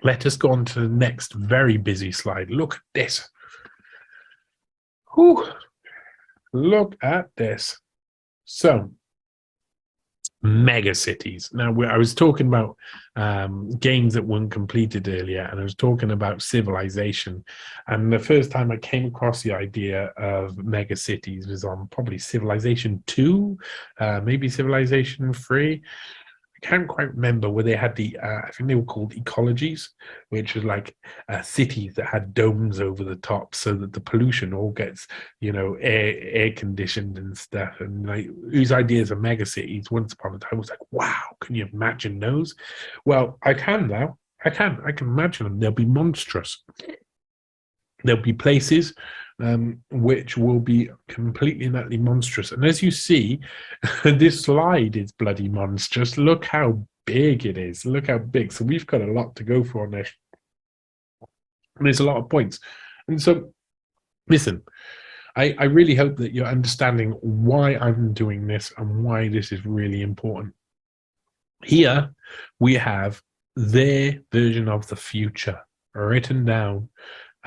Let us go on to the next very busy slide. Look at this. Whew. Look at this. So, mega cities. Now, I was talking about games that weren't completed earlier, and I was talking about civilization. And the first time I came across the idea of mega cities was on probably Civilization 2, maybe Civilization 3. I can't quite remember where they had the, I think they were called ecologies, which was like cities that had domes over the top so that the pollution all gets, air conditioned and stuff. And like whose ideas of mega cities once upon a time was like, wow, can you imagine those? Well, I can now. I can imagine them. They'll be monstrous. There'll be places which will be completely and utterly monstrous. And as you see, this slide is bloody monstrous. Look how big it is. Look how big. So we've got a lot to go for on this. And there's a lot of points. And so, listen, I really hope that you're understanding why I'm doing this and why this is really important. Here we have their version of the future written down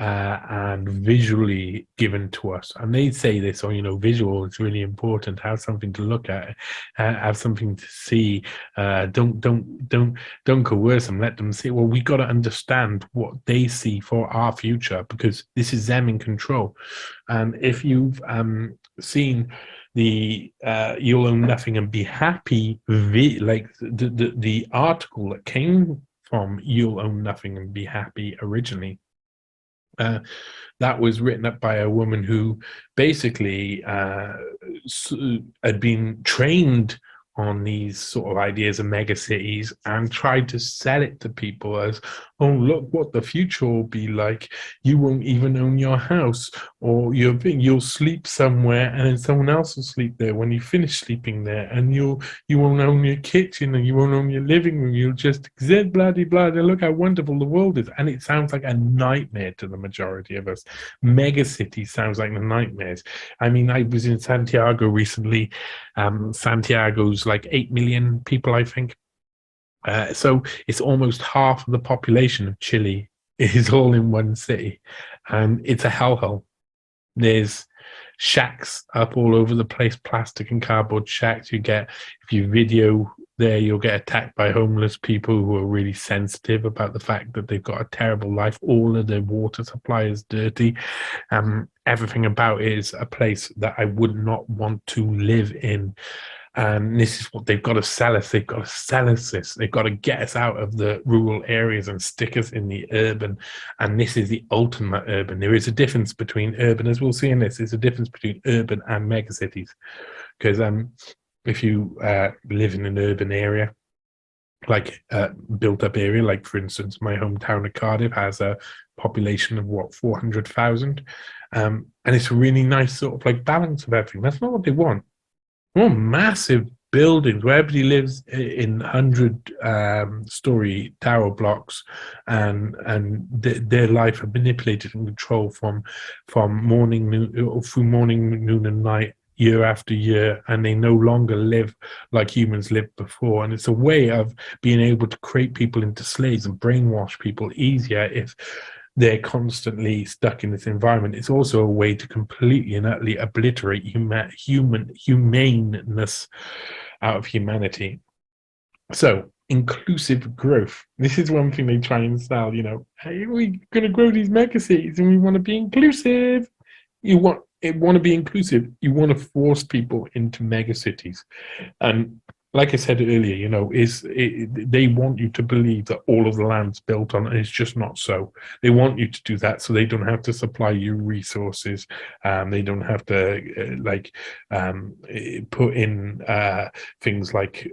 and visually given to us. And they say this, visual is really important. Have something to look at, have something to see. Don't coerce them. Let them see. Well, we got to understand what they see for our future because this is them in control. And if you've seen the "You'll Own Nothing and Be Happy," like the article that came from "You'll Own Nothing and Be Happy" originally. That was written up by a woman who basically had been trained on these sort of ideas of mega cities and tried to sell it to people as, oh, look what the future will be like. You won't even own your house, or you'll sleep somewhere and then someone else will sleep there when you finish sleeping there, and you won't own your kitchen and you won't own your living room. You'll just exist, blah, blah, blah. Look how wonderful the world is. And it sounds like a nightmare to the majority of us. Mega cities sounds like the nightmares. I mean, I was in Santiago recently. Santiago's like 8 million people, I think. So it's almost half of the population of Chile is all in one city, and it's a hellhole. There's shacks up all over the place, plastic and cardboard shacks. If you video there, you'll get attacked by homeless people who are really sensitive about the fact that they've got a terrible life. All of their water supply is dirty. Everything about it is a place that I would not want to live in. And this is what they've got to sell us. They've got to sell us this. They've got to get us out of the rural areas and stick us in the urban. And this is the ultimate urban. There is a difference between urban, as we'll see in this, there's a difference between urban and megacities. Because if you live in an urban area, like a built-up area, like for instance, my hometown of Cardiff has a population of 400,000, and it's a really nice sort of like balance of everything. That's not what they want. Massive buildings where everybody lives in 100-story tower blocks, and their life are manipulated and controlled from morning, noon, and night, year after year, and they no longer live like humans lived before. And it's a way of being able to create people into slaves and brainwash people easier if they're constantly stuck in this environment. It's also a way to completely and utterly obliterate humaneness out of humanity. So, inclusive growth. This is one thing they try and sell, hey, we're going to grow these mega cities and we want to be inclusive. You want to be inclusive. You want to force people into mega cities. And like I said earlier, they want you to believe that all of the land's built on, and it's just not so. They want you to do that so they don't have to supply you resources. They don't have to put in things like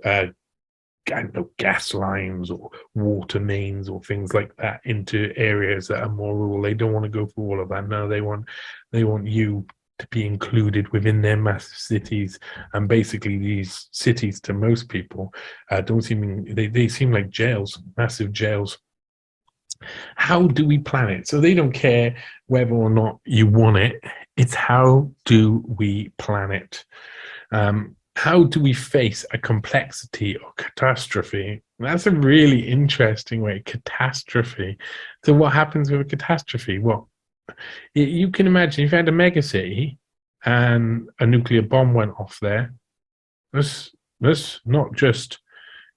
gas lines or water mains or things like that into areas that are more rural. They don't want to go through all of that. No, they want you to be included within their massive cities. And basically these cities, to most people, they seem like jails, massive jails. How do we plan it? So they don't care whether or not you want it. It's how do we plan it? how do we face a complexity or catastrophe? That's a really interesting way. Catastrophe. So what happens with a catastrophe? Well, you can imagine if you had a megacity and a nuclear bomb went off there. That's not just,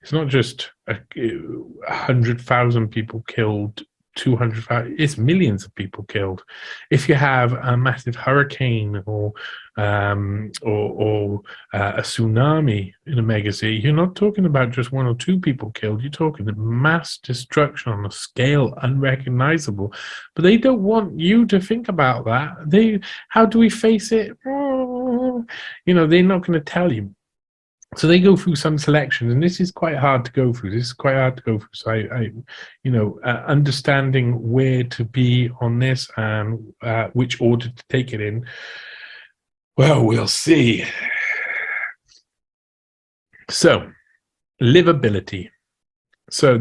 it's not just 100,000 people killed, 200,000. It's millions of people killed. If you have a massive hurricane or a tsunami in a megacity, you're not talking about just one or two people killed. You're talking mass destruction on a scale unrecognizable. But they don't want you to think about that. How do we face it? They're not going to tell you. So they go through some selections, and this is quite hard to go through. So understanding where to be on this and which order to take it in, well, we'll see. So, livability. So,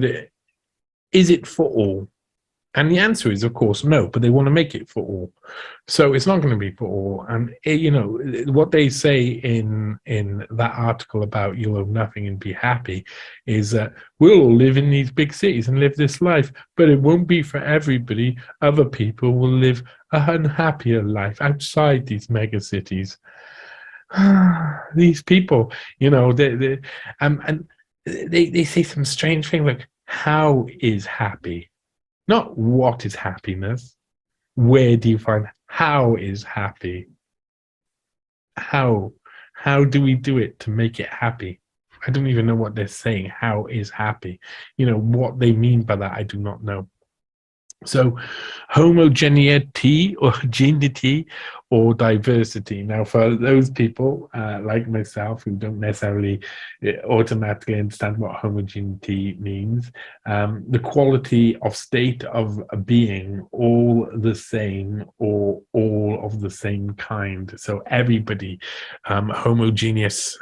is it for all? And the answer is, of course, no, but they want to make it for all. So it's not going to be for all. And, what they say in that article about you'll own nothing and be happy is that we'll all live in these big cities and live this life, but it won't be for everybody. Other people will live a unhappier life outside these mega cities. These people, they say some strange thing like, how is happy? Not what is happiness. Where do you find how is happy? How do we do it to make it happy? I don't even know what they're saying. How is happy? What they mean by that, I do not know. So homogeneity or diversity. Now, for those people like myself who don't necessarily automatically understand what homogeneity means, the quality of state of a being, all the same or all of the same kind. So everybody, homogeneous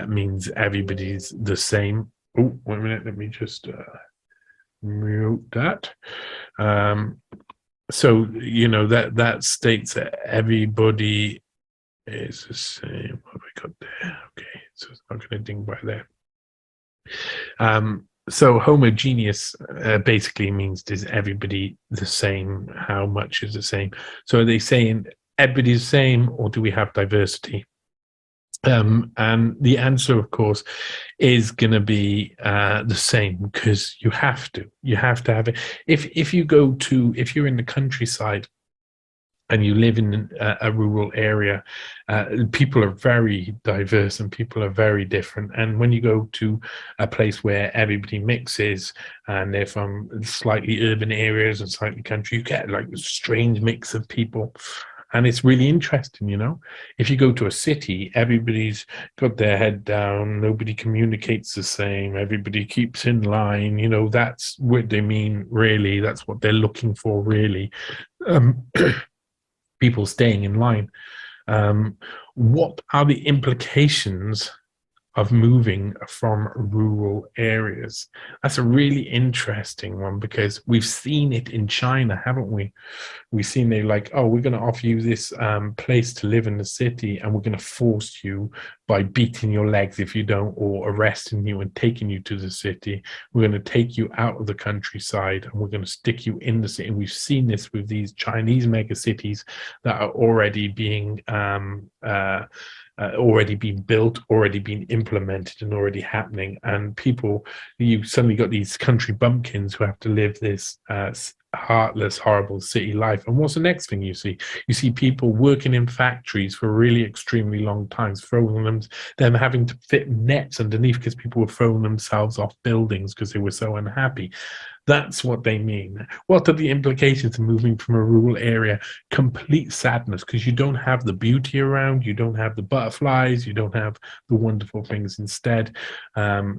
means everybody's the same. Oh, 1 minute, let me just mute that. So that states that everybody is the same. What have we got there? Okay, so it's not going to ding by there. So homogeneous basically means is everybody the same? How much is the same? So are they saying everybody's the same, or do we have diversity? And the answer, of course, is going to be the same, because you have to have it. If you're in the countryside and you live in a rural area, people are very diverse and people are very different. And when you go to a place where everybody mixes and they're from slightly urban areas and slightly country, you get like a strange mix of people. And it's really interesting, If you go to a city, everybody's got their head down, nobody communicates the same, everybody keeps in line, that's what they mean, really. That's what they're looking for, really. People staying in line. What are the implications of moving from rural areas? That's a really interesting one, because we've seen it in China, haven't we? We've seen they're like, oh, we're going to offer you this place to live in the city, and we're going to force you by beating your legs if you don't, or arresting you and taking you to the city. We're going to take you out of the countryside and we're going to stick you in the city. And we've seen this with these Chinese mega cities that are already being already been built, already been implemented, and already happening. And people, you suddenly got these country bumpkins who have to live this heartless, horrible city life. And what's the next thing you see? You see people working in factories for really extremely long times, throwing them having to fit nets underneath because people were throwing themselves off buildings because they were so unhappy. That's what they mean. What are the implications of moving from a rural area? Complete sadness, because you don't have the beauty around, you don't have the butterflies, you don't have the wonderful things. Instead,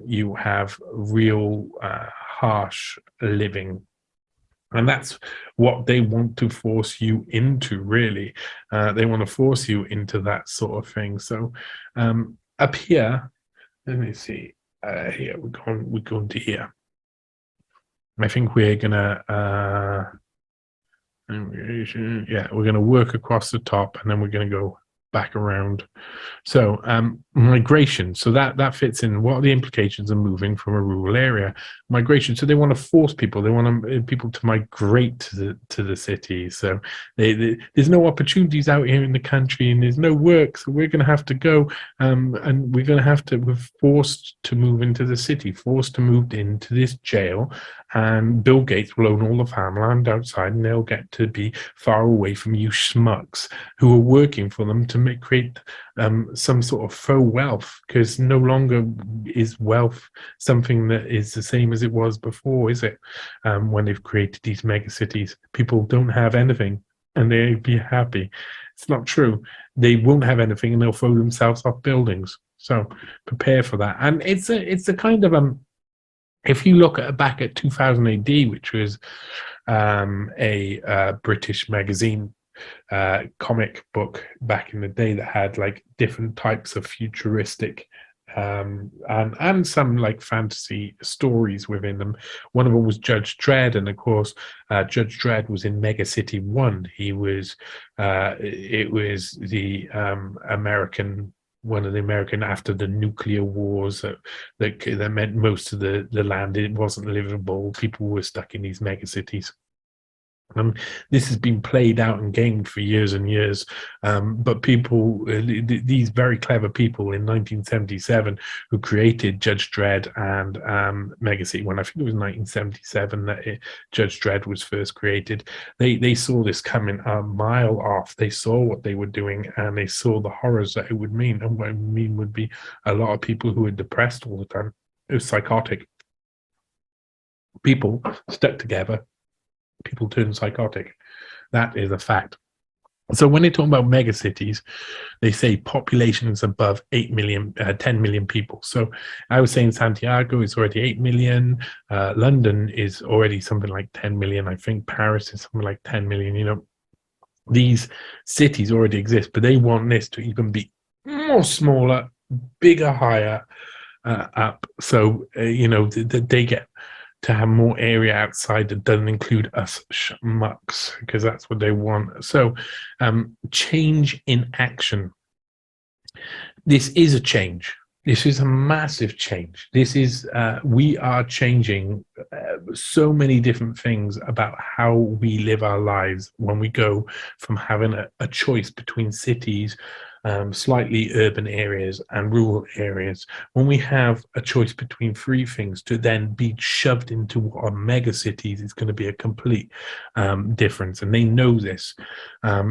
you have real harsh living. And that's what they want to force you into, really. They want to force you into that sort of thing. So up here, let me see. Here, we're going to here. I think we're gonna we're gonna work across the top, and then we're gonna go back around. So migration, so that fits in. What are the implications of moving from a rural area? Migration, so they want to force people, they want people to migrate to the city. So there's no opportunities out here in the country, and there's no work, so we're going to have to go, and we're forced to move into the city, forced to move into this jail, and Bill Gates will own all the farmland outside, and they'll get to be far away from you schmucks who are working for them to create some sort of faux wealth, because no longer is wealth something that is the same as it was before, is it? When they've created these mega cities, people don't have anything and they'd be happy. It's not true. They won't have anything and they'll throw themselves off buildings. So prepare for that. And it's a kind of if you look back at 2000 AD, which was a British magazine comic book back in the day that had like different types of futuristic and some like fantasy stories within them. One of them was Judge Dredd, and of course Judge Dredd was in Mega City 1. He was it was the American, one of the American, after the nuclear wars that meant most of the land, it wasn't livable. People were stuck in these mega cities. This has been played out and gamed for years and years, but people, these very clever people in 1977 who created Judge Dredd and Mega City 1, I think it was 1977 that Judge Dredd was first created. They saw this coming a mile off. They saw what they were doing, and they saw the horrors that it would mean. And what it would mean would be a lot of people who were depressed all the time, it was psychotic. People stuck together, people turn psychotic. That is a fact. So when they talk about megacities, they say populations above 8 million, 10 million people. So I was saying Santiago is already 8 million. London is already something like 10 million. I think Paris is something like 10 million. You know, these cities already exist, but they want this to even be more smaller, bigger, higher up. So, you know, they get to have more area outside that doesn't include us schmucks, because that's what they want. So change in action. This is a change. This is a massive change. This is, we are changing so many different things about how we live our lives when we go from having a choice between cities, slightly urban areas and rural areas, when we have a choice between three things, to then be shoved into what are mega cities is going to be a complete difference, and they know this.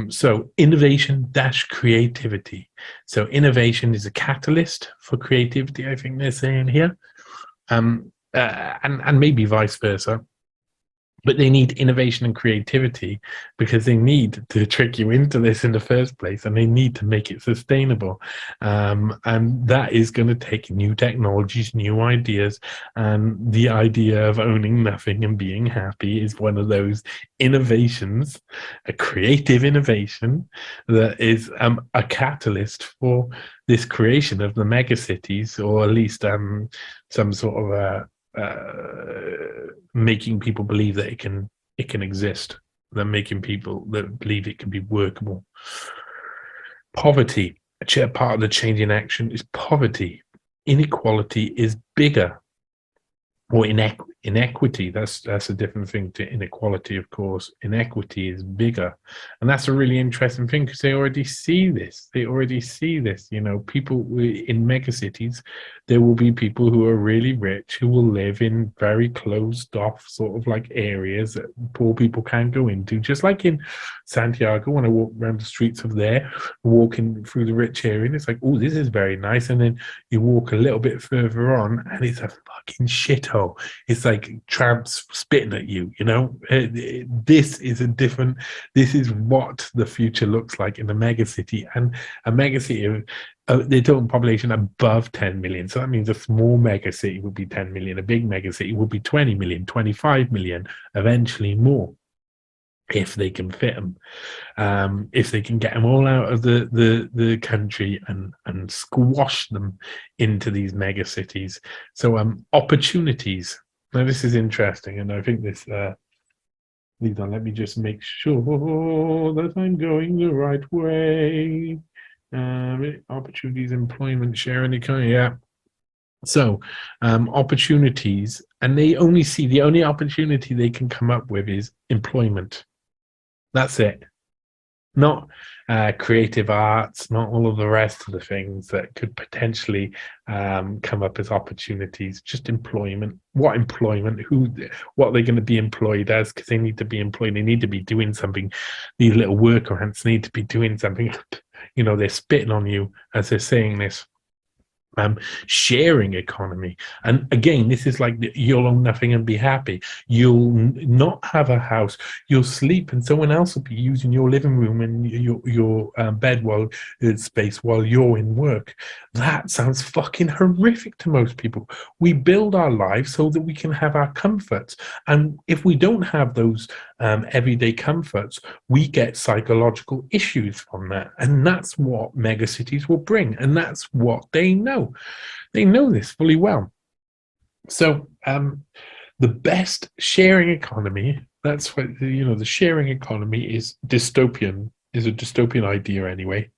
So innovation dash creativity. So innovation is a catalyst for creativity, I think they're saying here, and maybe vice versa. But they need innovation and creativity because they need to trick you into this in the first place, and they need to make it sustainable. And that is going to take new technologies, new ideas, and the idea of owning nothing and being happy is one of those innovations, a creative innovation that is a catalyst for this creation of the megacities, or at least some sort of making people believe that it can exist, than making people that believe it can be workable. Poverty, a part of the change in action is poverty. Inequality is bigger, or inequity. That's a different thing to inequality, of course. Inequity is bigger, and that's a really interesting thing because they already see this. You know, people in megacities, there will be people who are really rich who will live in very closed off sort of like areas that poor people can't go into. Just like in Santiago, when I walk around the streets of there, walking through the rich area, and it's like, oh, this is very nice, and then you walk a little bit further on, and it's a fucking shithole. It's like tramps spitting at you, you know. This is what the future looks like in a megacity. And a megacity, the total population above 10 million. So that means a small megacity would be 10 million, a big megacity would be 20 million, 25 million, eventually more, if they can fit them, if they can get them all out of the country and squash them into these mega cities. So opportunities. Now this is interesting, and I think this let me just make sure that I'm going the right way. Opportunities, employment, sharing economy. Yeah. So, opportunities, and they only see the only opportunity they can come up with is employment. That's it. Not creative arts, not all of the rest of the things that could potentially come up as opportunities. Just employment. What employment? What are they going to be employed as? Because they need to be employed. They need to be doing something. These little worker ants need to be doing something. They're spitting on you as they're saying this. Sharing economy, and again, this is like you'll own nothing and be happy. You'll not have a house. You'll sleep, and someone else will be using your living room and your bed space while you're in work. That sounds fucking horrific to most people. We build our lives so that we can have our comforts, and if we don't have those everyday comforts, we get psychological issues from that, and that's what megacities will bring, and that's what they know. They know this fully well. So the best sharing economy, that's what, the sharing economy is a dystopian idea anyway.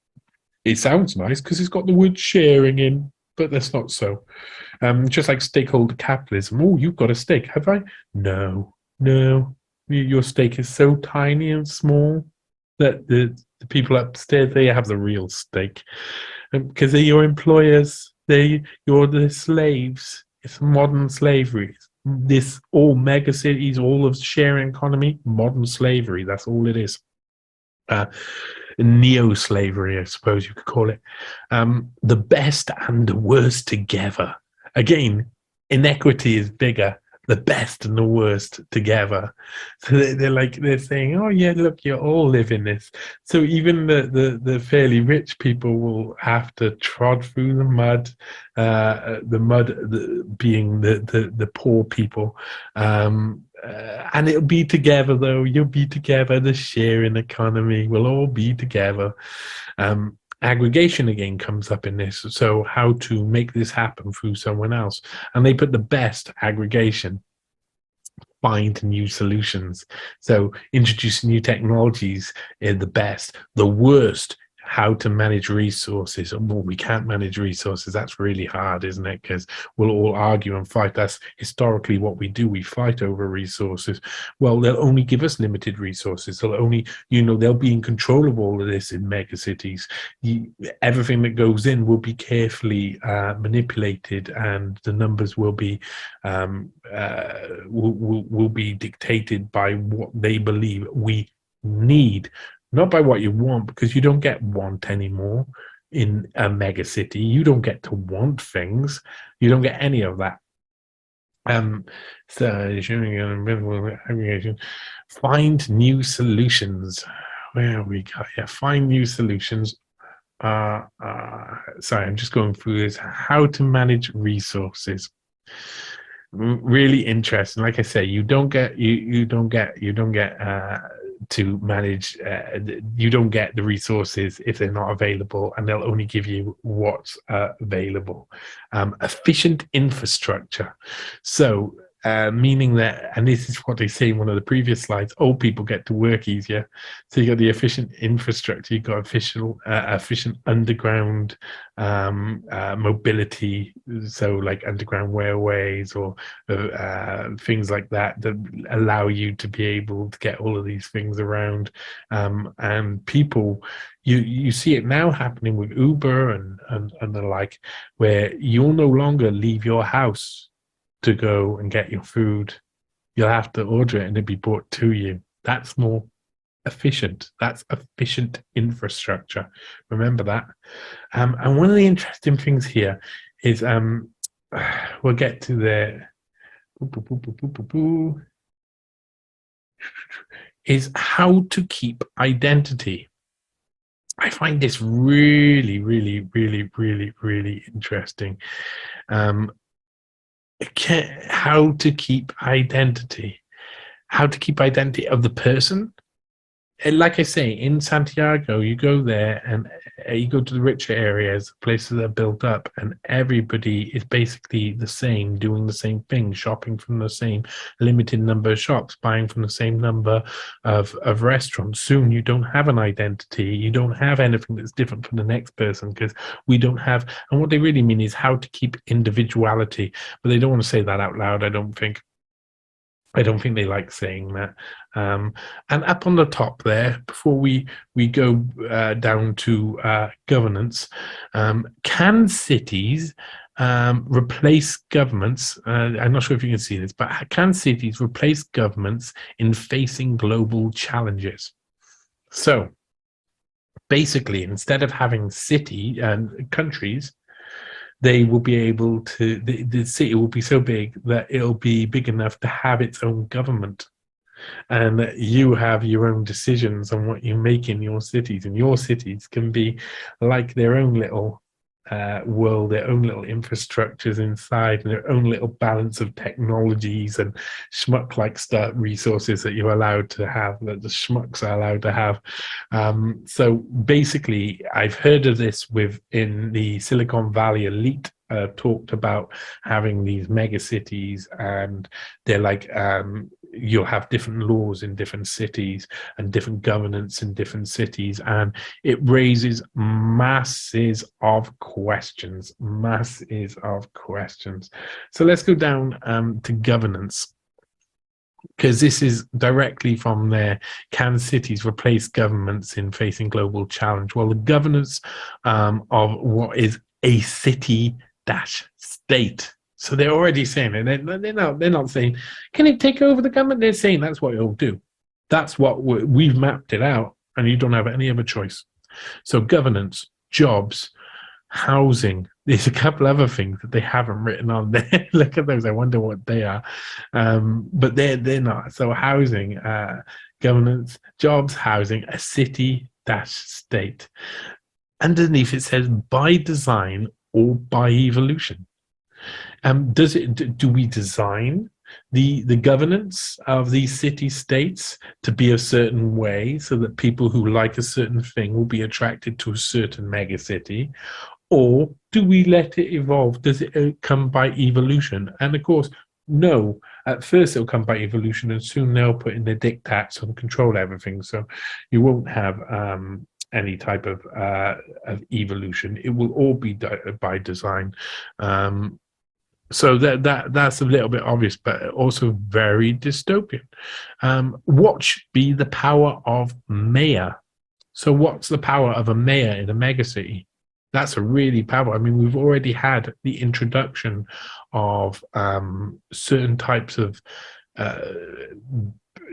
It sounds nice because it's got the word sharing in, but that's not so. Just like stakeholder capitalism. Oh, you've got a stake, have I? No. Your stake is so tiny and small that the people upstairs, they have the real stake. Because they're your employers. You're the slaves. It's modern slavery. This all mega cities, all of sharing economy, modern slavery. That's all it is. Neo-slavery, I suppose you could call it. The best and the worst together. Again, inequity is bigger. The best and the worst together. So they're saying, oh yeah, look, you all live in this. So even the fairly rich people will have to trod through the mud being the poor people. And it'll be together though. You'll be together. The sharing economy will all be together. Aggregation again comes up in this. So how to make this happen through someone else. And they put the best aggregation, find new solutions. So introducing new technologies is the best. The worst, how to manage resources. Well, we can't manage resources. That's really hard, isn't it? Because we'll all argue and fight. That's historically what we do. We fight over resources. Well, they'll only give us limited resources. They'll be in control of all of this in mega cities. Everything that goes in will be carefully manipulated, and the numbers will be will be dictated by what they believe we need. Not by what you want, because you don't get want anymore in a mega city. You don't get to want things. You don't get any of that. So aggregation, find new solutions. Where we go? Yeah, find new solutions. Sorry, I'm just going through this. How to manage resources. Really interesting. Like I say, you don't get to manage. You don't get the resources if they're not available, and they'll only give you what's available. Efficient infrastructure. So meaning that, and this is what they say in one of the previous slides, old people get to work easier. So you got the efficient infrastructure, you got efficient underground mobility, so like underground railways or things like that allow you to be able to get all of these things around. And people, you see it now happening with Uber and the like, where you'll no longer leave your house to go and get your food. You'll have to order it and it'll be brought to you. That's more efficient. That's efficient infrastructure. Remember that. And one of the interesting things here is we'll get to the is how to keep identity. I find this really, really, really, really, really interesting. How to keep identity of the person, like I say, in Santiago, you go there and you go to the richer areas, places that are built up, and everybody is basically the same, doing the same thing, shopping from the same limited number of shops, buying from the same number of restaurants. Soon you don't have an identity. You don't have anything that's different from the next person because we don't have, and what they really mean is how to keep individuality, but they don't want to say that out loud, I don't think. I don't think they like saying that. And up on the top there, before we go down to governance, can cities replace governments? I'm not sure if you can see this, but can cities replace governments in facing global challenges? So basically, instead of having city and countries, they will be able to, the city will be so big that it'll be big enough to have its own government. And you have your own decisions on what you make in your cities. And your cities can be like their own little world, their own little infrastructures inside, and their own little balance of technologies and schmuck-like resources that you're allowed to have, that the schmucks are allowed to have. So basically, I've heard of this within the Silicon Valley elite. Talked about having these mega cities, and they're like you'll have different laws in different cities and different governance in different cities, and it raises masses of questions. So let's go down to governance, because this is directly from there. Can cities replace governments in facing global challenge? Well, the governance of what is a city-state. So they're already saying it. They're not saying, can it take over the government? They're saying that's what it'll do. That's what we've mapped it out, and you don't have any other choice. So governance, jobs, housing. There's a couple other things that they haven't written on there. Look at those. I wonder what they are. But they're not. So housing, governance, jobs, housing, a city-state. Underneath it says by design or by evolution. Do we design the governance of these city-states to be a certain way so that people who like a certain thing will be attracted to a certain megacity? Or do we let it evolve? Does it come by evolution? And of course, no. At first it'll come by evolution, and soon they'll put in their diktats and control everything. So you won't have any type of evolution. It will all be by design. So that's a little bit obvious, but also very dystopian. What should be the power of mayor? So what's the power of a mayor in a megacity? That's a really powerful. I mean, we've already had the introduction of certain types of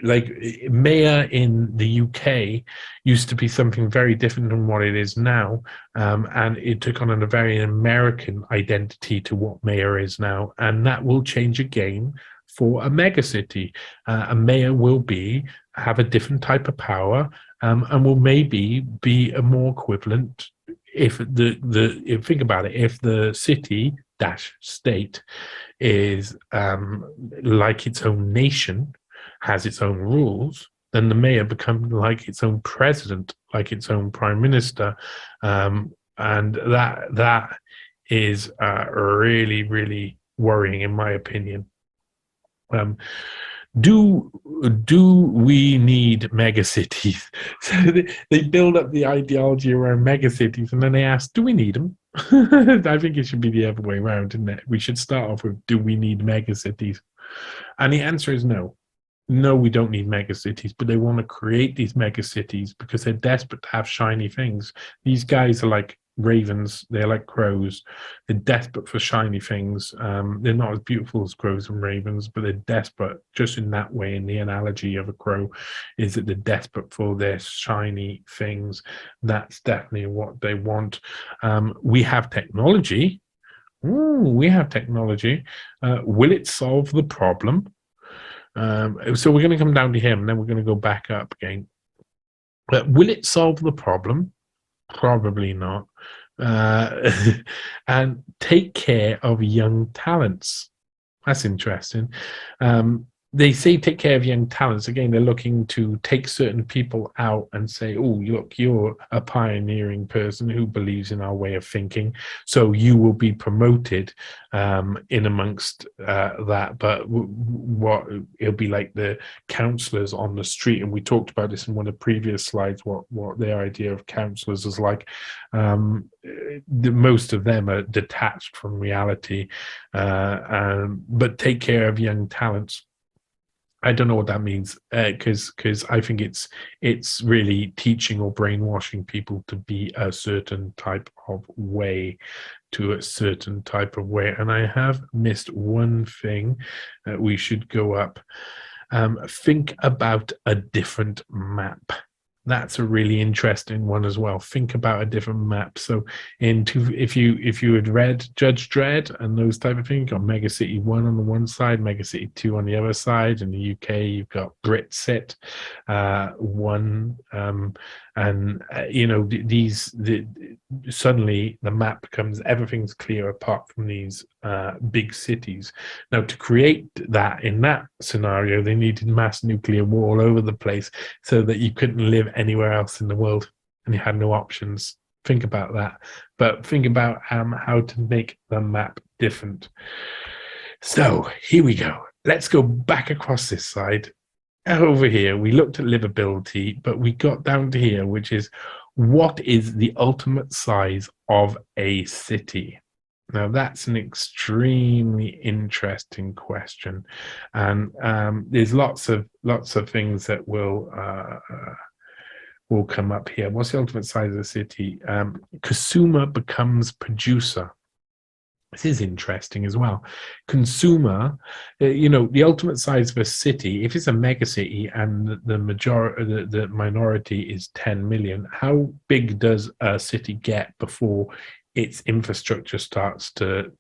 like mayor in the UK used to be something very different than what it is now, and it took on a very American identity to what mayor is now, and that will change again for a megacity. A mayor will have a different type of power, and will maybe be a more equivalent. If think about it, if the city-state is like its own nation, has its own rules, then the mayor becomes like its own president, like its own prime minister, and that is really, really worrying, in my opinion. Do we need megacities? So they build up the ideology around megacities, and then they ask, do we need them? I think it should be the other way around, isn't it? We should start off with, do we need megacities? And the answer is no. No, we don't need megacities, but they want to create these megacities because they're desperate to have shiny things. These guys are like ravens, they're like crows. They're desperate for shiny things. They're not as beautiful as crows and ravens, but they're desperate just in that way. In the analogy of a crow is that they're desperate for their shiny things. That's definitely what they want. We have technology. We have technology. Will it solve the problem? So we're going to come down to him, and then we're going to go back up again. Will it solve the problem? Probably not. And take care of young talents. That's interesting. they say take care of young talents. Again, they're looking to take certain people out and say, oh, look, you're a pioneering person who believes in our way of thinking, so you will be promoted in amongst that. But what it'll be like the counselors on the street, and we talked about this in one of the previous slides, what their idea of counselors is like. Most of them are detached from reality, but take care of young talents. I don't know what that means, because I think it's really teaching or brainwashing people to be a certain type of way, to a certain type of way. And I have missed one thing that we should go up. Think about a different map. That's a really interesting one as well. Think about a different map. So if you had read Judge Dredd and those type of things, you've got Mega City 1 on the one side, Mega City 2 on the other side. In the UK, you've got Britsit 1, and suddenly the map becomes, everything's clear apart from these big cities. Now, to create that in that scenario, they needed mass nuclear war all over the place so that you couldn't live anywhere else in the world and you had no options. Think about that. But think about how to make the map different. So here we go. Let's go back across this side. Over here, we looked at livability, but we got down to here, which is, what is the ultimate size of a city? Now, that's an extremely interesting question, and there's lots of things that will come up here. What's the ultimate size of a city? Consumer becomes producer. This is interesting as well. Consumer, the ultimate size of a city, if it's a mega city and the minority is 10 million, how big does a city get before its infrastructure starts to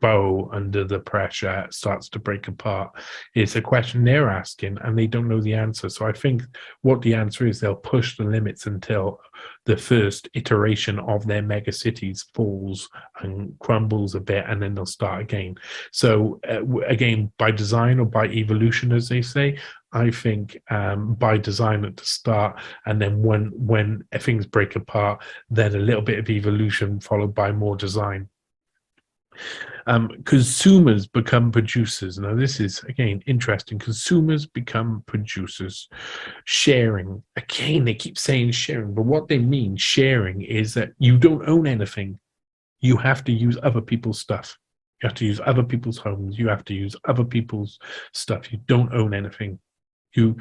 bow under the pressure, starts to break apart? It's a question they're asking and they don't know the answer. So I think what the answer is, they'll push the limits until the first iteration of their mega cities falls and crumbles a bit, and then they'll start again. So again, by design or by evolution, as they say, I think by design at the start, and then when things break apart, then a little bit of evolution followed by more design. Consumers become producers. Now, this is, again, interesting. Consumers become producers. Sharing. Again, they keep saying sharing, but what they mean sharing is that you don't own anything. You have to use other people's stuff. You have to use other people's homes. You have to use other people's stuff. You don't own anything. You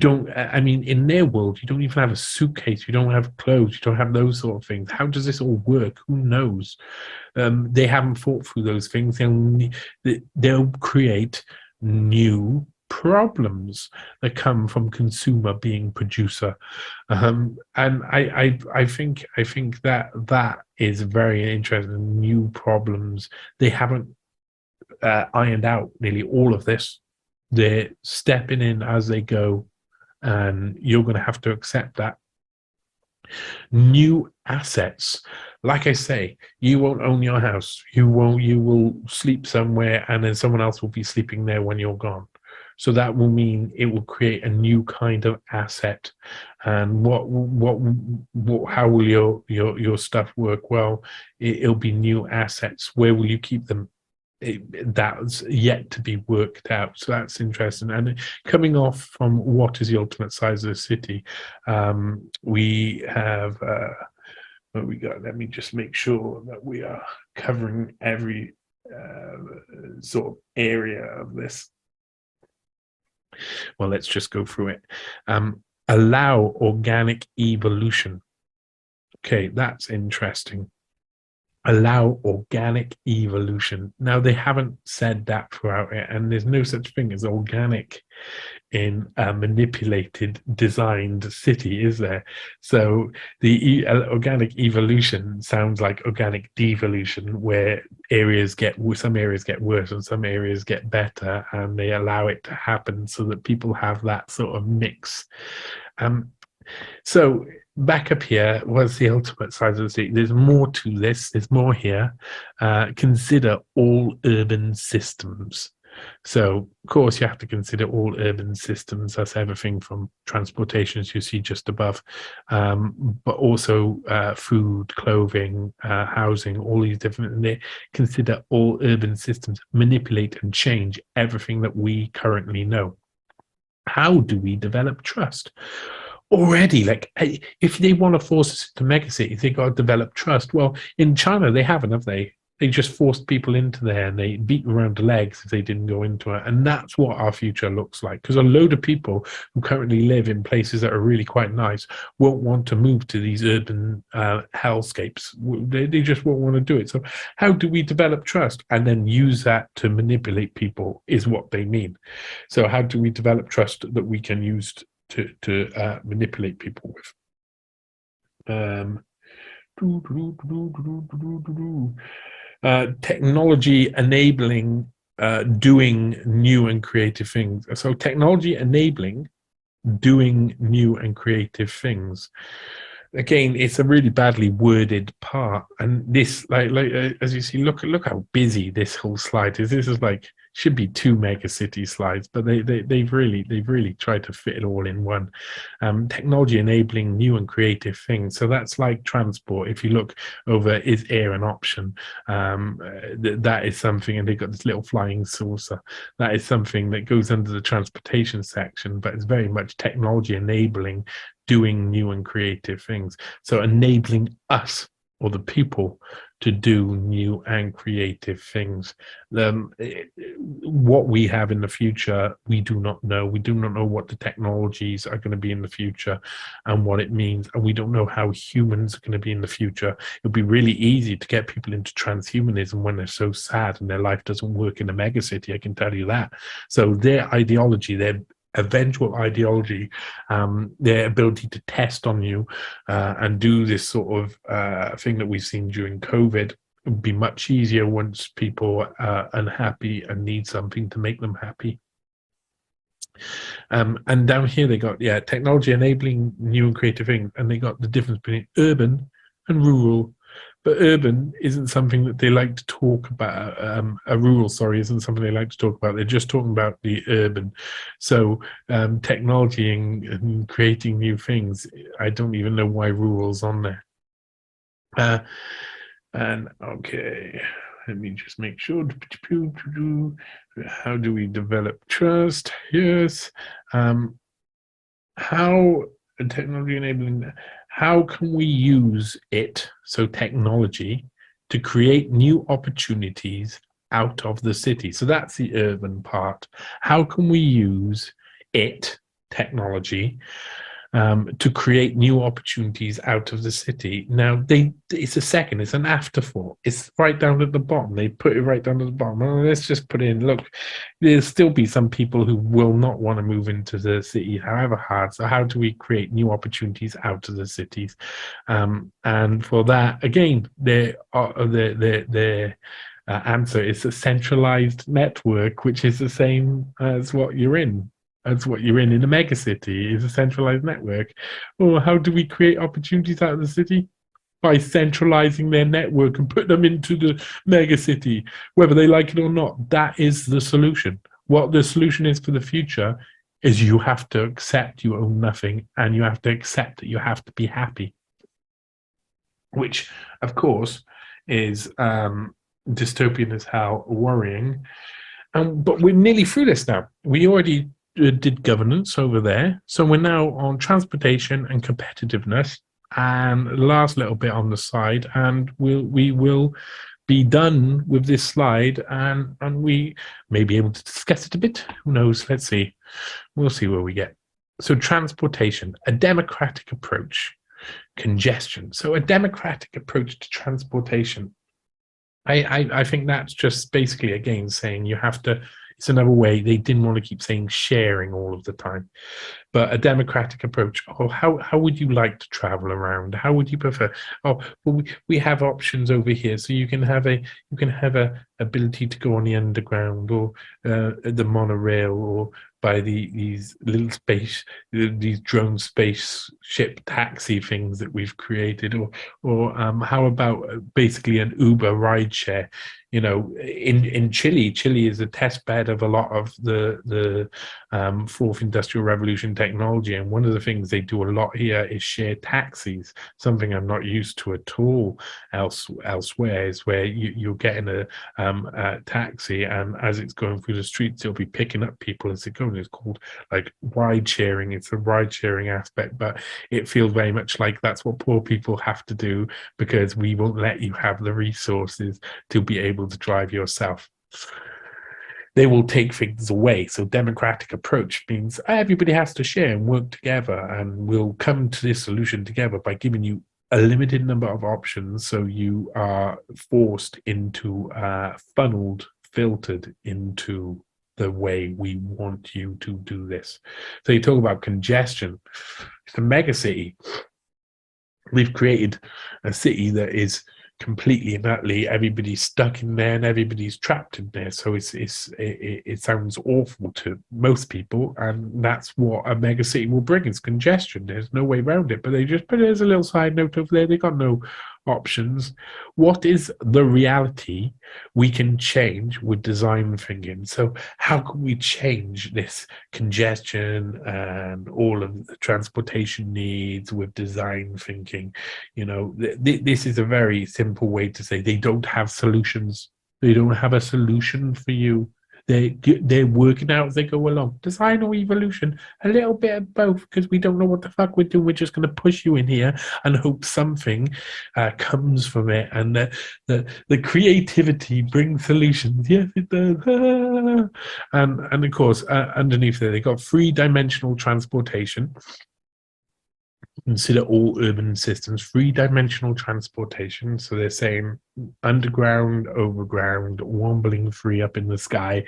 don't, I mean, in their world, you don't even have a suitcase. You don't have clothes. You don't have those sort of things. How does this all work? Who knows? They haven't thought through those things. They'll create new problems that come from consumer being producer, and I think that is very interesting. New problems. They haven't ironed out nearly all of this. They're stepping in as they go, and you're going to have to accept that. New assets. Like I say, you won't own your house. You will sleep somewhere, and then someone else will be sleeping there when you're gone. So that will mean it will create a new kind of asset. And how will your stuff work? Well, it'll be new assets. Where will you keep them? That's yet to be worked out. So that's interesting. And coming off from what is the ultimate size of the city, we have what we got. Let me just make sure that we are covering every sort of area of this. Well, let's just go through it. Allow organic evolution. Okay, that's interesting. Allow organic evolution. Now, they haven't said that throughout it, and there's no such thing as organic in a manipulated, designed city, is there? So the organic evolution sounds like organic devolution, where some areas get worse and some areas get better, and they allow it to happen so that people have that sort of mix. So back up here was the ultimate size of the city. There's more to this. There's more here. Consider all urban systems. So, of course, you have to consider all urban systems. That's everything from transportation, as you see just above, but also food, clothing, housing, all these different, and they consider all urban systems, manipulate and change everything that we currently know. How do we develop trust? Already, like, if they want to force us to megacities, they got to develop trust. Well, in China, they haven't, have they? They just forced people into there and they beat them around the legs if they didn't go into it. And that's what our future looks like. Because a load of people who currently live in places that are really quite nice won't want to move to these urban hellscapes. They just won't want to do it. So how do we develop trust and then use that to manipulate people is what they mean. So how do we develop trust that we can use to manipulate people with? Technology enabling doing new and creative things. So technology enabling doing new and creative things. Again, it's a really badly worded part, and this, like as you see, look how busy this whole slide is. This is like should be 2 mega city slides, but they've really tried to fit it all in one. Technology enabling new and creative things. So that's like transport. If you look over, is air an option? That is something, and they've got this little flying saucer. That is something that goes under the transportation section, but it's very much technology enabling doing new and creative things. So enabling us, or the people, to do new and creative things. What we have in the future, we do not know. We do not know what the technologies are going to be in the future and what it means. And we don't know how humans are going to be in the future. It'll be really easy to get people into transhumanism when they're so sad and their life doesn't work in a megacity, I can tell you that. So their ideology, their eventual ideology, their ability to test on you and do this sort of thing that we've seen during COVID would be much easier once people are unhappy and need something to make them happy. And down here they got, technology enabling new and creative things, and they got the difference between urban and rural. But urban isn't something that they like to talk about. Rural, isn't something they like to talk about. They're just talking about the urban. So technology and creating new things, I don't even know why rural's on there. And okay, let me just make sure. How do we develop trust? Yes. How technology enabling, how can we use it, so technology, to create new opportunities out of the city? So that's the urban part. How can we use it, technology, to create new opportunities out of the city? Now, it's an afterthought. It's right down at the bottom. They put it right down at the bottom. Well, let's just put in, look, there'll still be some people who will not want to move into the city, however hard. So how do we create new opportunities out of the cities? And for that, again, their answer is a centralized network, which is the same as what you're in. That's what you're in a megacity, is a centralized network. Well, how do we create opportunities out of the city? By centralizing their network and put them into the megacity, whether they like it or not. That is the solution. What the solution is for the future is you have to accept you own nothing, and you have to accept that you have to be happy, which, of course, is dystopian as hell, worrying. But we're nearly through this now. We already did governance over there. So we're now on transportation and competitiveness, and the last little bit on the side, and we will be done with this slide, and we may be able to discuss it a bit. Who knows? Let's see. We'll see where we get. So transportation, a democratic approach, congestion. So a democratic approach to transportation. I think that's just basically, again, saying you have to, it's another way. They didn't want to keep saying sharing all of the time, but a democratic approach. Oh, how would you like to travel around? How would you prefer? Oh, well, we have options over here, so you can have a ability to go on the underground, or the monorail, or by these little these drone spaceship taxi things that we've created, or how about basically an Uber rideshare? in Chile is a test bed of a lot of the fourth industrial revolution technology. And one of the things they do a lot here is share taxis, something I'm not used to at all elsewhere, is where you're getting a taxi, and as it's going through the streets, it'll be picking up people as they go. And it's called like ride sharing. It's a ride sharing aspect, but it feels very much like that's what poor people have to do, because we won't let you have the resources to be able to drive yourself. They will take things away. So democratic approach means everybody has to share and work together, and we'll come to this solution together by giving you a limited number of options. So you are forced into, funneled, filtered into the way we want you to do this. So you talk about congestion. It's a mega city. We've created a city that is completely and utterly, everybody's stuck in there and everybody's trapped in there. So it sounds awful to most people, and that's what a mega city will bring, is congestion. There's no way around it. But they just put it as a little side note over there. They got no options. What is the reality we can change with design thinking? So how can we change this congestion and all of the transportation needs with design thinking? This is a very simple way to say they don't have solutions. They don't have a solution for you. They're working out as they go along. Design or evolution, a little bit of both, because we don't know what the fuck we're doing. We're just going to push you in here and hope something comes from it. And the creativity brings solutions. Yes, it does. And of course, underneath there, they got 3-dimensional transportation. Consider all urban systems 3-dimensional transportation. So they're saying underground, overground, wobbling free up in the sky.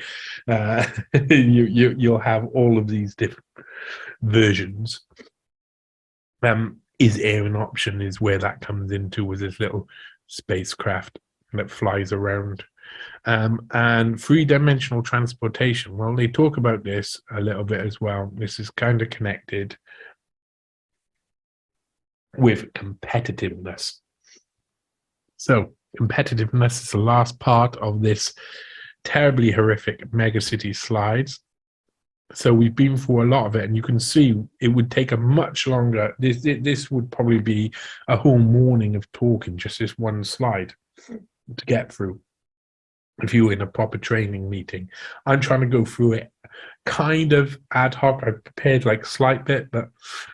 You'll have all of these different versions. Is air an option? Is where that comes into, with this little spacecraft that flies around. And 3-dimensional transportation. Well, they talk about this a little bit as well. This is kind of connected with competitiveness. So competitiveness is the last part of this terribly horrific megacity slides. So we've been through a lot of it, and you can see it would take a much longer, this would probably be a whole morning of talking, just this one slide to get through. If you were in a proper training meeting, I'm trying to go through it kind of ad hoc. I've prepared like a slight bit, but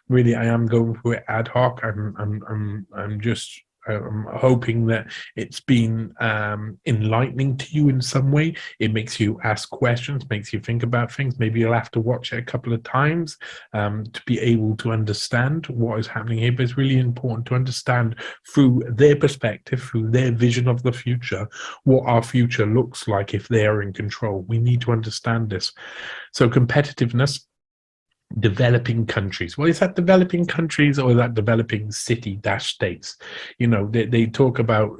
really I am going through it ad hoc. I'm just hoping that it's been enlightening to you in some way. It makes you ask questions, makes you think about things. Maybe you'll have to watch it a couple of times to be able to understand what is happening here. But it's really important to understand through their perspective, through their vision of the future, what our future looks like if they are in control. We need to understand this. So competitiveness, developing countries. Well, is that developing countries or is that developing city-states? They talk about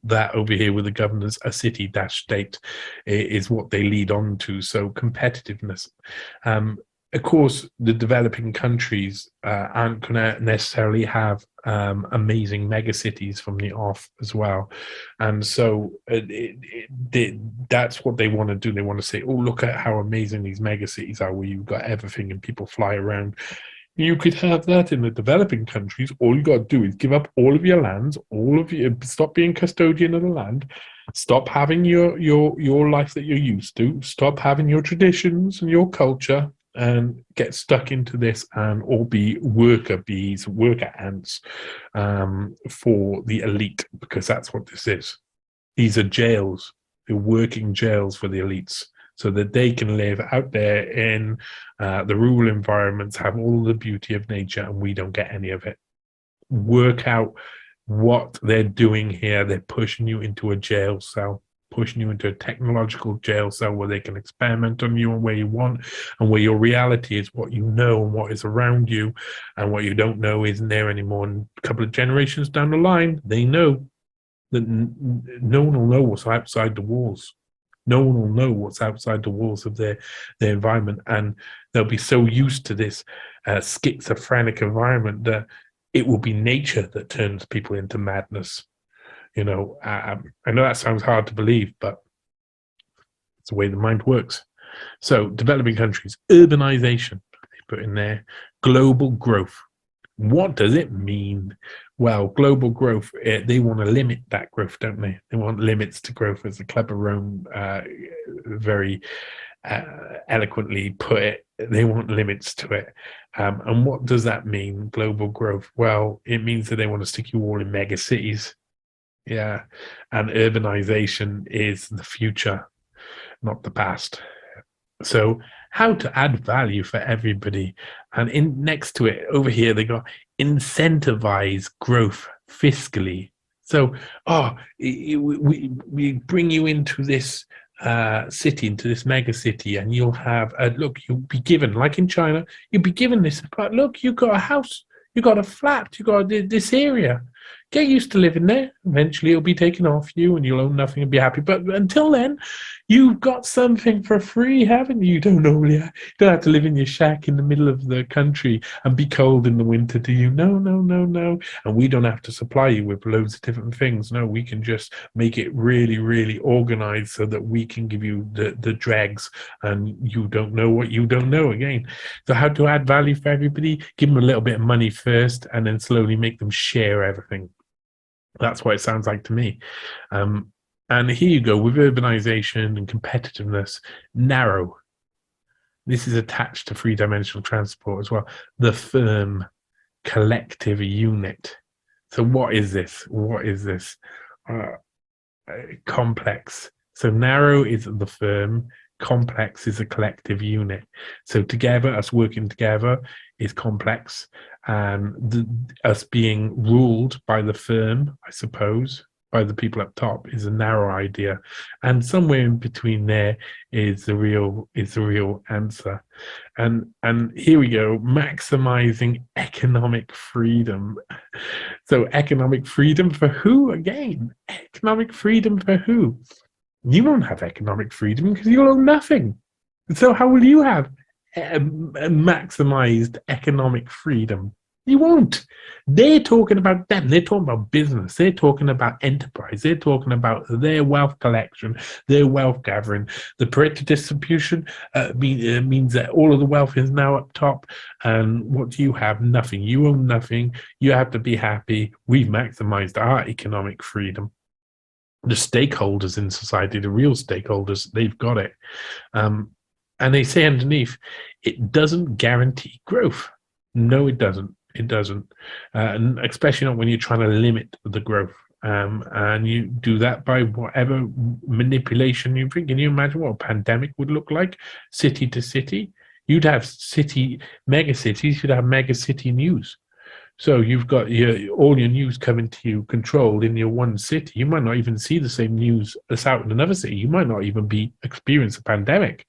that over here with the governors. A city-state is what they lead on to. So competitiveness. Of course, the developing countries aren't going to necessarily have amazing megacities from the off as well. And so that's what they want to do. They want to say, oh, look at how amazing these megacities are, where you've got everything and people fly around. You could have that in the developing countries. All you got to do is give up all of your lands, stop being custodian of the land, stop having your life that you're used to, stop having your traditions and your culture, and get stuck into this and all be worker bees, worker ants for the elite, because that's what this is. These are jails. They're working jails for the elites, so that they can live out there in the rural environments, have all the beauty of nature, and we don't get any of it. Work out what they're doing here. They're pushing you into a jail cell, pushing you into a technological jail cell where they can experiment on you and where you want, and where your reality is what you know and what is around you, and what you don't know isn't there anymore. And a couple of generations down the line, they know that no one will know what's outside the walls. No one will know what's outside the walls of their environment, and they'll be so used to this schizophrenic environment that it will be nature that turns people into madness. You know, I know that sounds hard to believe, but it's the way the mind works. So, developing countries, urbanization, they put in there, global growth. What does it mean? Well, global growth, they want to limit that growth, don't they? They want limits to growth, as the Club of Rome very eloquently put it. They want limits to it. And what does that mean, global growth? Well, it means that they want to stick you all in mega cities. Yeah. And urbanization is the future, not the past. So how to add value for everybody. And in next to it over here, they got incentivize growth fiscally. So, we bring you into this city, into this mega city, and you'll have look, you'll be given, like in China, you'll be given this, but look, you've got a house, you got a flat, you got this area. Get used to living there. Eventually it'll be taken off you and you'll own nothing and be happy. But until then, you've got something for free, haven't you? You don't have to live in your shack in the middle of the country and be cold in the winter, do you? No. And we don't have to supply you with loads of different things. No, we can just make it really, really organized so that we can give you the dregs and you don't know what you don't know again. So how to add value for everybody? Give them a little bit of money first and then slowly make them share everything. That's what it sounds like to me. And here you go, with urbanization and competitiveness, narrow. This is attached to three-dimensional transport as well. The firm collective unit. So what is this? Complex. So narrow is the firm, complex is a collective unit. So together, us working together is complex, and us being ruled by the firm, I suppose, by the people up top, is a narrow idea, and somewhere in between there is the real answer. And here we go, maximizing economic freedom. So economic freedom for who again? Economic freedom for who? You won't have economic freedom because you'll own nothing. So how will you have maximized economic freedom? You won't. They're talking about them. They're talking about business. They're talking about enterprise. They're talking about their wealth collection, their wealth gathering. The Pareto distribution means that all of the wealth is now up top. And what do you have? Nothing. You own nothing. You have to be happy. We've maximized our economic freedom. The stakeholders in society, the real stakeholders, they've got it. And they say underneath, it doesn't guarantee growth. No, it doesn't. It doesn't. And especially not when you're trying to limit the growth. And you do that by whatever manipulation you think. Can you imagine what a pandemic would look like? City to city. You'd have mega cities, you'd have mega city news. So you've got all your news coming to you controlled in your one city. You might not even see the same news that's out in another city. You might not even experience a pandemic.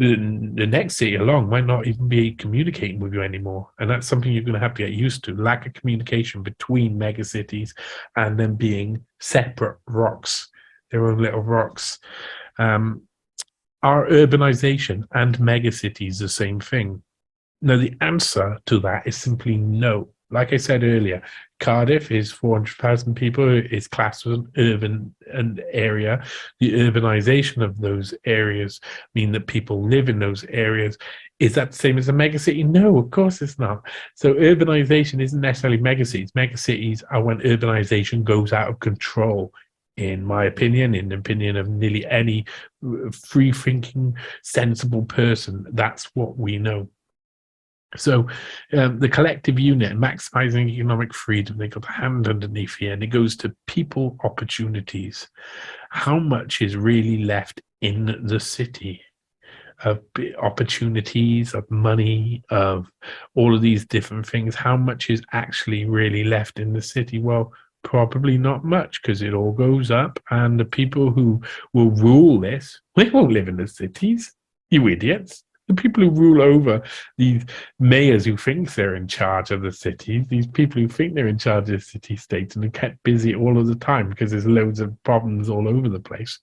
The next city along might not even be communicating with you anymore. And that's something you're going to have to get used to. Lack of communication between mega cities and them being separate rocks, their own little rocks. Are urbanization and mega cities the same thing? No, the answer to that is simply no. Like I said earlier, Cardiff is 400,000 people. It's classed as an urban area. The urbanization of those areas mean that people live in those areas. Is that the same as a megacity? No, of course it's not. So urbanization isn't necessarily megacities. Megacities are when urbanization goes out of control. In my opinion, in the opinion of nearly any free-thinking, sensible person, that's what we know. So the collective unit, maximizing economic freedom, they got a hand underneath here, and it goes to people opportunities. How much is really left in the city of opportunities, of money, of all of these different things? How much is actually really left in the city? Well, probably not much, because it all goes up, and the people who will rule this, they won't live in the cities, you idiots. The people who rule over these mayors who think they're in charge of the cities, these people who think they're in charge of the city states and are kept busy all of the time because there's loads of problems all over the place.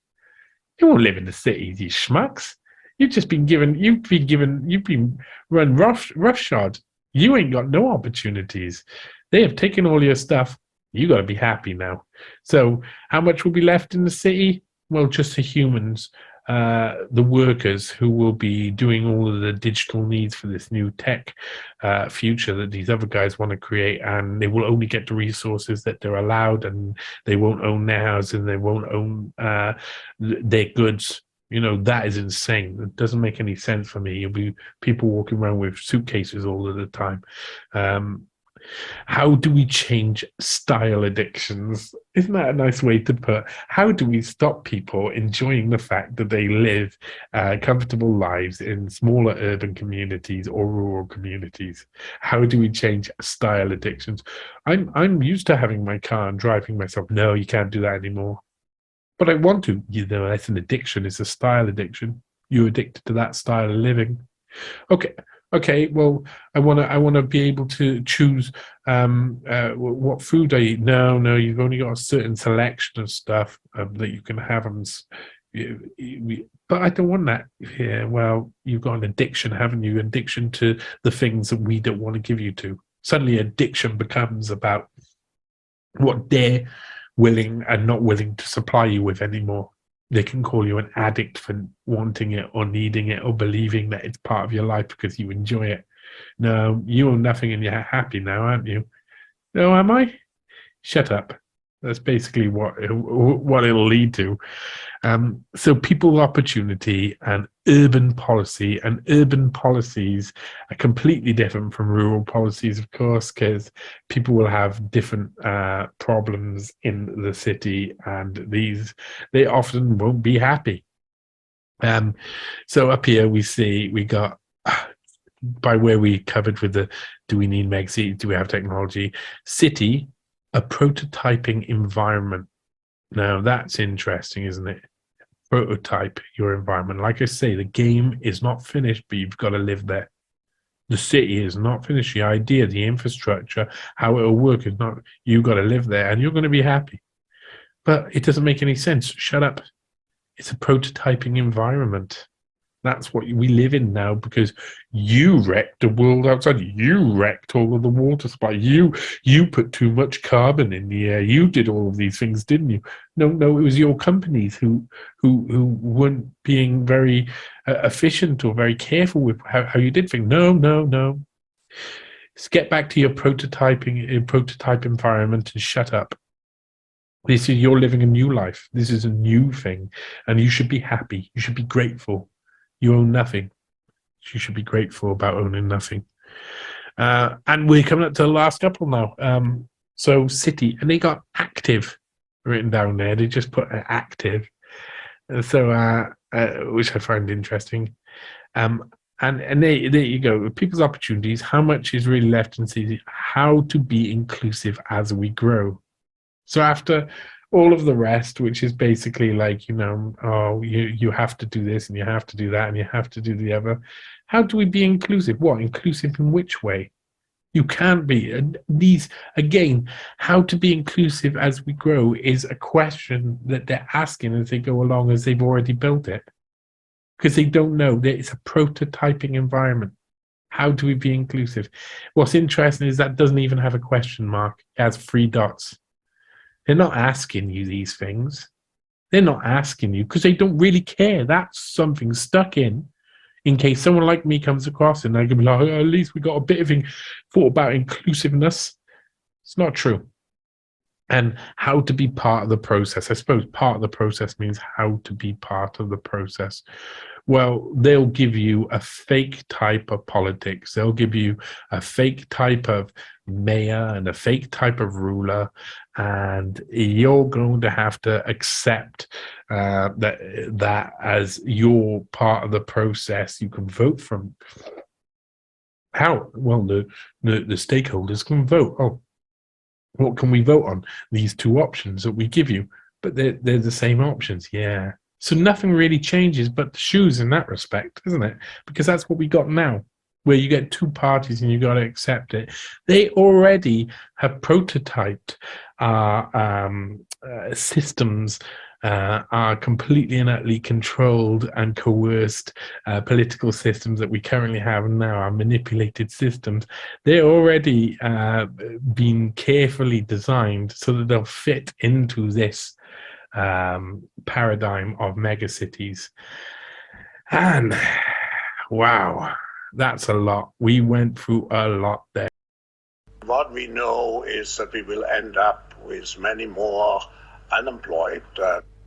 You won't live in the cities, you schmucks. You've been run roughshod. You ain't got no opportunities. They have taken all your stuff You got to be happy now. So how much will be left in the city? Well, just the humans, the workers who will be doing all of the digital needs for this new tech future that these other guys want to create, and they will only get the resources that they're allowed, and they won't own their houses, and they won't own their goods. You know, that is insane. It doesn't make any sense for me. You'll be people walking around with suitcases all of the time. How do we change style addictions? Isn't that a nice way to put? How do we stop people enjoying the fact that they live comfortable lives in smaller urban communities or rural communities? How do we change style addictions? I'm used to having my car and driving myself. No, you can't do that anymore. But I want to. You know, that's an addiction. It's a style addiction. You're addicted to that style of living. Okay, well, I want to be able to choose what food I eat. No, you've only got a certain selection of stuff that you can have. But I don't want that. Yeah, well, you've got an addiction, haven't you? Addiction to the things that we don't want to give you to. Suddenly, addiction becomes about what they're willing and not willing to supply you with anymore. They can call you an addict for wanting it or needing it or believing that it's part of your life because you enjoy it. No, you own nothing and you're happy now, aren't you? No, am I? Shut up. That's basically what it'll lead to. So people opportunity and urban policies are completely different from rural policies, of course, because people will have different problems in the city, and they often won't be happy. So up here we got by where we covered with the do we need meg cities, do we have technology, city, a prototyping environment. Now that's interesting, isn't it? Prototype your environment. Like I say, the game is not finished, but you've got to live there. The city is not finished. The idea, the infrastructure, how it'll work is not. You've got to live there, and you're going to be happy. But it doesn't make any sense. Shut up. It's a prototyping environment. That's what we live in now because you wrecked the world outside. You wrecked all of the water supply. You put too much carbon in the air. You did all of these things, didn't you? No, it was your companies who weren't being very efficient or very careful with how you did things. No. Just get back to your prototype environment and shut up. You're living a new life. This is a new thing, and you should be happy. You should be grateful. You own nothing. You should be grateful about owning nothing. And we're coming up to the last couple now. So city, and they got active written down there. They just put active. So which I find interesting. And there you go. People's opportunities. How much is really left in city? How to be inclusive as we grow. So after all of the rest, which is basically like, you have to do this and you have to do that and you have to do the other. How do we be inclusive? What? Inclusive in which way? You can't be. And these, again, how to be inclusive as we grow is a question that they're asking as they go along, as they've already built it. Because they don't know that it's a prototyping environment. How do we be inclusive? What's interesting is that doesn't even have a question mark. It has 3 dots. They're not asking you these things. They're not asking you because they don't really care. That's something stuck in case someone like me comes across and they can be like, oh, at least we got a bit of thought about inclusiveness. It's not true. And how to be part of the process. I suppose part of the process means how to be part of the process. Well, they'll give you a fake type of politics. They'll give you a fake type of mayor and a fake type of ruler, and you're going to have to accept that as your part of the process. You can vote from. How? Well, the stakeholders can vote. Oh, what can we vote on? These 2 options that we give you, but they're the same options. Yeah. So nothing really changes but the shoes in that respect, isn't it? Because that's what we got now, where you get 2 parties and you got to accept it. They already have prototyped systems our completely and utterly controlled and coerced political systems that we currently have now, our manipulated systems, they're already been carefully designed so that they'll fit into this paradigm of megacities. And wow, that's a lot. We went through a lot there. What we know is that we will end up with many more unemployed